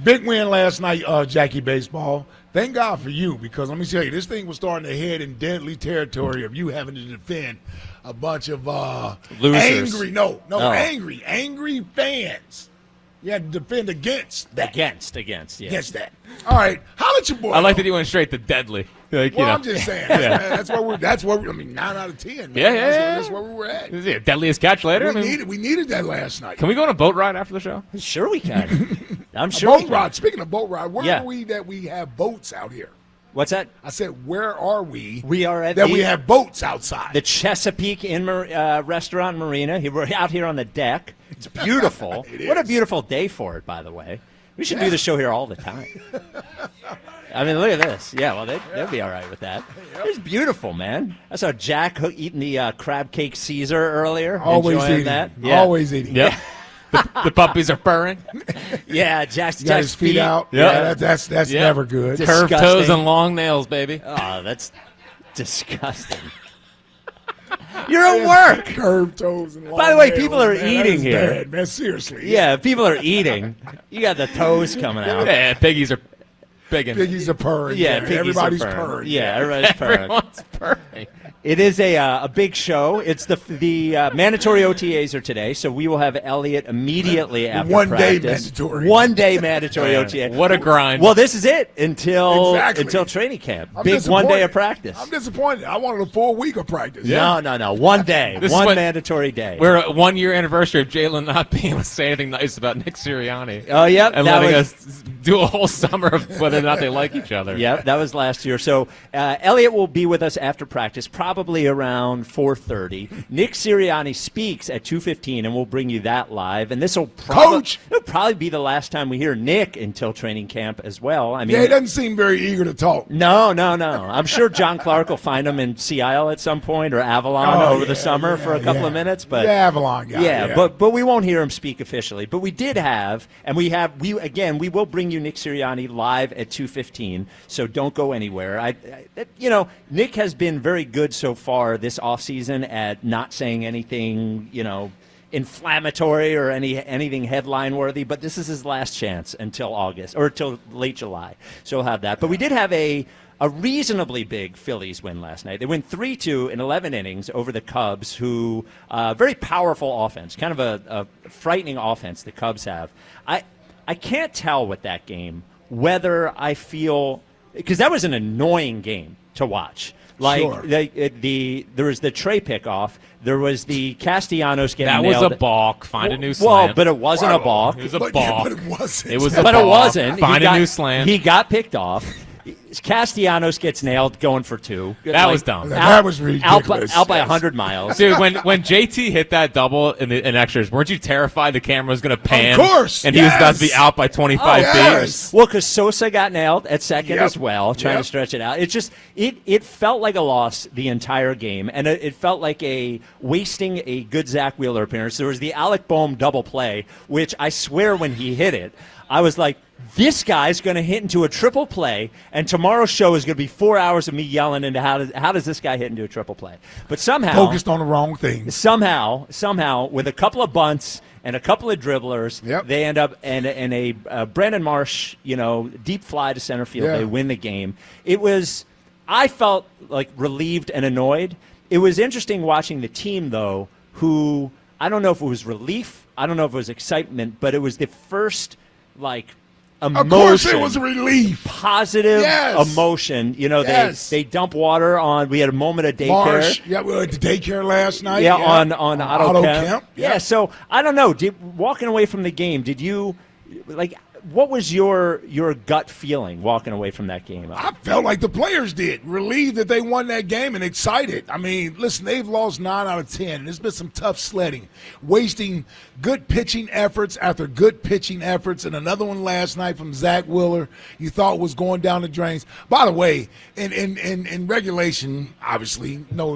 Big win last night, Jackie Baseball. Thank God for you, because let me tell you, this thing was starting to head in deadly territory of you having to defend a bunch of losers. Angry fans. You had to defend against that. Against that. All right, holla at your boy. I like that you went straight to deadly. I'm just saying. That's where we're. I mean, 9 out of 10. Man. That's where we were at. Is it deadliest catch later? We needed that last night. Can we go on a boat ride after the show? Sure we can. I'm sure we can. Boat ride. Speaking of boat ride, where are we that we have boats out here? What's that? I said, where are we? We are at we have boats outside. The Chesapeake Inn Restaurant and Marina. We're out here on the deck. It's beautiful. What a beautiful day for it, by the way. We should do the show here all the time. I mean, look at this. Yeah, well, they'll be all right with that. It's beautiful, man. I saw Jack eating the crab cake Caesar earlier. Always enjoying eating that. Yeah. Always eating. Yep. The puppies are purring. Yeah, Jack's got his feet out. Yep. Yeah, that's never good. Curved toes and long nails, baby. Oh, that's disgusting. You're at work. Curved toes and long By the way, nails, people are man. eating here. Bad, man. Seriously. Yeah, people are eating. You got the toes coming out. Yeah, piggies are pigging. Piggies are purring. Yeah, man. Everybody's are purring. Yeah, everybody's purring. Everyone's purring. It is a big show. It's the mandatory OTAs are today, so we will have Elliot immediately after practice. One day mandatory OTA. What a grind. Well, this is it until training camp. Big 1 day of practice. I'm disappointed. I wanted a full week of practice. Yeah. No. 1 day. One mandatory day. We're at 1 year anniversary of Jalen not being able to say anything nice about Nick Sirianni. Oh, yep. And letting us do a whole summer of whether or not they like each other. Yep, that was last year. So Elliot will be with us after practice, probably around 4:30. Nick Sirianni speaks at 2:15, and we'll bring you that live. And this will probably be the last time we hear Nick until training camp as well. I mean, he doesn't seem very eager to talk. No. I'm sure John Clark will find him in Seattle at some point or Avalon over the summer for a couple of minutes. But the Avalon guy. Yeah, but we won't hear him speak officially. But we did have, and we will bring you Nick Sirianni live at 2:15. So don't go anywhere. Nick has been very good so far this offseason at not saying anything, inflammatory or anything headline worthy, but this is his last chance until August or until late July. So we'll have that. But we did have a reasonably big Phillies win last night. They win 3-2 in 11 innings over the Cubs, who very powerful offense, kind of a frightening offense the Cubs have. I can't tell with that game whether I feel, because that was an annoying game to watch. Like sure. There was the Trey pickoff. There was the Castellanos getting nailed. That was a balk. Find a new slam. Well, but it wasn't a balk. It was a balk. But it wasn't. It was but a balk. It wasn't. Find a new slam. He got picked off. Castellanos gets nailed going for 2. That was dumb. That was ridiculous. Out by 100 miles. Dude, when JT hit that double in extras, weren't you terrified the camera was going to pan? Of course. And he was about to be out by 25 feet? Well, because Sosa got nailed at second as well, trying to stretch it out. It just it felt like a loss the entire game, and it felt like wasting a good Zach Wheeler appearance. There was the Alec Boehm double play, which I swear when he hit it, I was like, this guy's going to hit into a triple play, and tomorrow's show is going to be 4 hours of me yelling into how does this guy hit into a triple play. But somehow focused on the wrong thing. Somehow, with a couple of bunts and a couple of dribblers, they end up in a Brandon Marsh, deep fly to center field. They win the game. I felt like relieved and annoyed. It was interesting watching the team, though, who I don't know if it was relief, I don't know if it was excitement, but it was the first emotion. Of course it was relief. Positive emotion. They dump water on. We had a moment of daycare. Marsh, we went to daycare last night. On Otto Kemp. Yeah, so I don't know. Walking away from the game, did you what was your gut feeling walking away from that game? I felt like the players did. Relieved that they won that game and excited. I mean, listen, they've lost 9 out of 10. And there's been some tough sledding, wasting good pitching efforts after good pitching efforts, and another one last night from Zach Wheeler you thought was going down the drains. By the way, in regulation, obviously, no,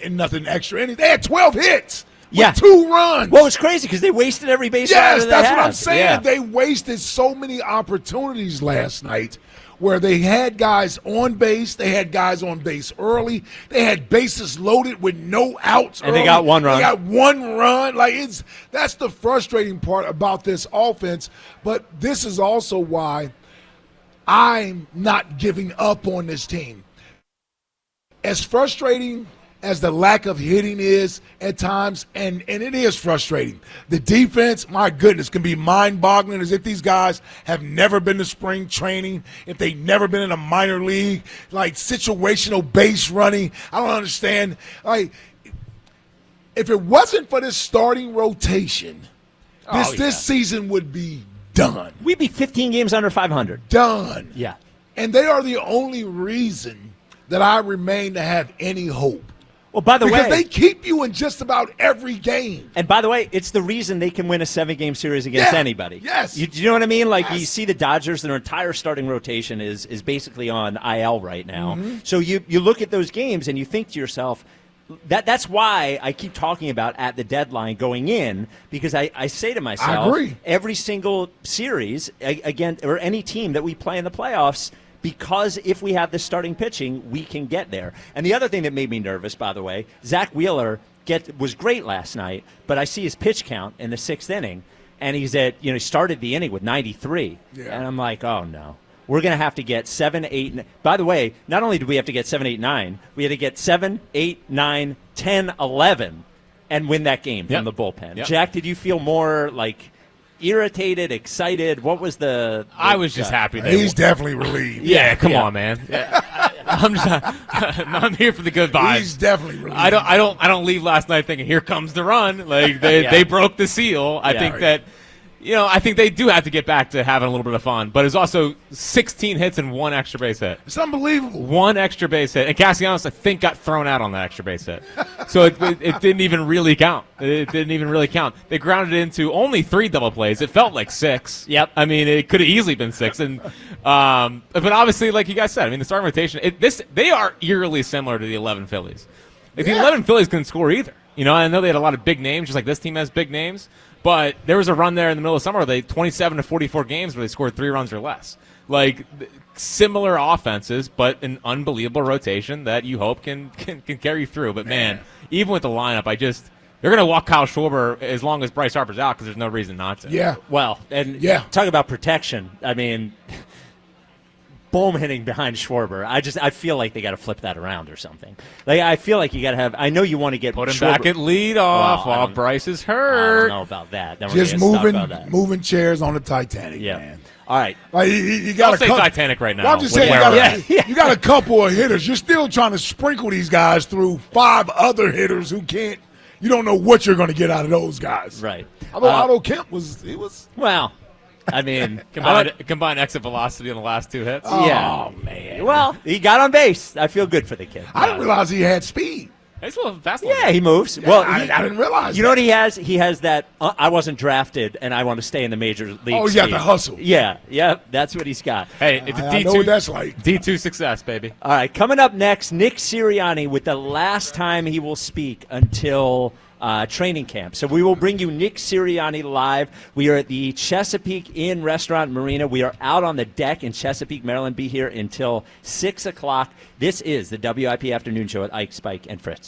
and nothing extra. They had 12 hits. with 2 runs. Well, it's crazy because they wasted every base runner Yes, they that's had. what I'm saying. Yeah. They wasted so many opportunities last night where they had guys on base. They had guys on base early. They had bases loaded with no outs And early. they got 1 run. They got 1 run. That's the frustrating part about this offense. But this is also why I'm not giving up on this team. As frustrating as the lack of hitting is at times, and it is frustrating. The defense, my goodness, can be mind-boggling, as if these guys have never been to spring training, if they've never been in a minor league, like situational base running. I don't understand. Like, if it wasn't for this starting rotation, this season would be done. We'd be 15 games under 500. Done. Yeah. And they are the only reason that I remain to have any hope. Well, by the way, because they keep you in just about every game. And by the way, it's the reason they can win a 7-game series against anybody. Yes. You know what I mean? Like, yes. You see the Dodgers, their entire starting rotation is basically on IL right now. Mm-hmm. So you look at those games and you think to yourself, that's why I keep talking about at the deadline going in, because I say to myself, I agree. Every single series, again, or any team that we play in the playoffs, because if we have the starting pitching, we can get there. And the other thing that made me nervous, by the way, Zach Wheeler was great last night, but I see his pitch count in the 6th inning, and he started the inning with 93. Yeah. And I'm like, oh, no. We're going to have to get 7, 8. By the way, not only do we have to get 7, 8, 9, we had to get 7, 8, 9, 10, 11 and win that game from the bullpen. Yep. Jack, did you feel more like irritated, excited? What was the I was just happy. He's definitely relieved. Yeah, come on, man. I'm here for the good vibes. He's definitely relieved. I don't leave last night thinking here comes the run. Like they broke the seal. I think that I think they do have to get back to having a little bit of fun. But it's also 16 hits and 1 extra base hit. It's unbelievable. 1 extra base hit. And Castellanos, I think, got thrown out on that extra base hit. So it didn't even really count. It didn't even really count. They grounded into only 3 double plays. It felt like 6. Yep. I mean, it could have easily been 6. And but obviously, like you guys said, I mean, the starting rotation, they are eerily similar to the 11 Phillies. Like, the 11 Phillies couldn't score either. I know they had a lot of big names, just like this team has big names. But there was a run there in the middle of summer where they 27 to 44 games where they scored 3 runs or less. Like, similar offenses, but an unbelievable rotation that you hope can carry you through. But, man, even with the lineup, they're going to walk Kyle Schwarber as long as Bryce Harper's out because there's no reason not to. Yeah. Well, and talk about protection. I mean, boom hitting behind Schwarber. I feel like they got to flip that around or something. Like, I feel like you got to have. I know you want to get put him Schwarber back at leadoff while Bryce is hurt. I don't know about that. Then just moving chairs on the Titanic, man. All right. Like, you got to say Titanic right now. Well, I'm just saying you got a couple of hitters. You're still trying to sprinkle these guys through 5 other hitters who can't. You don't know what you're going to get out of those guys. Right. Although Otto Kemp was. Well. I mean, combined exit velocity on the last 2 hits. Oh, man. Well, he got on base. I feel good for the kid. I didn't realize he had speed. He's a little fast. Yeah, he moves. Yeah, well, I didn't realize. You know what he has? He has that. I wasn't drafted, and I want to stay in the major leagues. Oh, you got the hustle. Yeah, that's what he's got. Hey, it's a D2. I know what that's like. D2 success, baby. All right, coming up next, Nick Sirianni with the last time he will speak until training camp. So we will bring you Nick Sirianni live. We are at the Chesapeake Inn Restaurant Marina. We are out on the deck in Chesapeake, Maryland. Be here until 6 o'clock. This is the WIP Afternoon Show at Ike, Spike, and Fritz.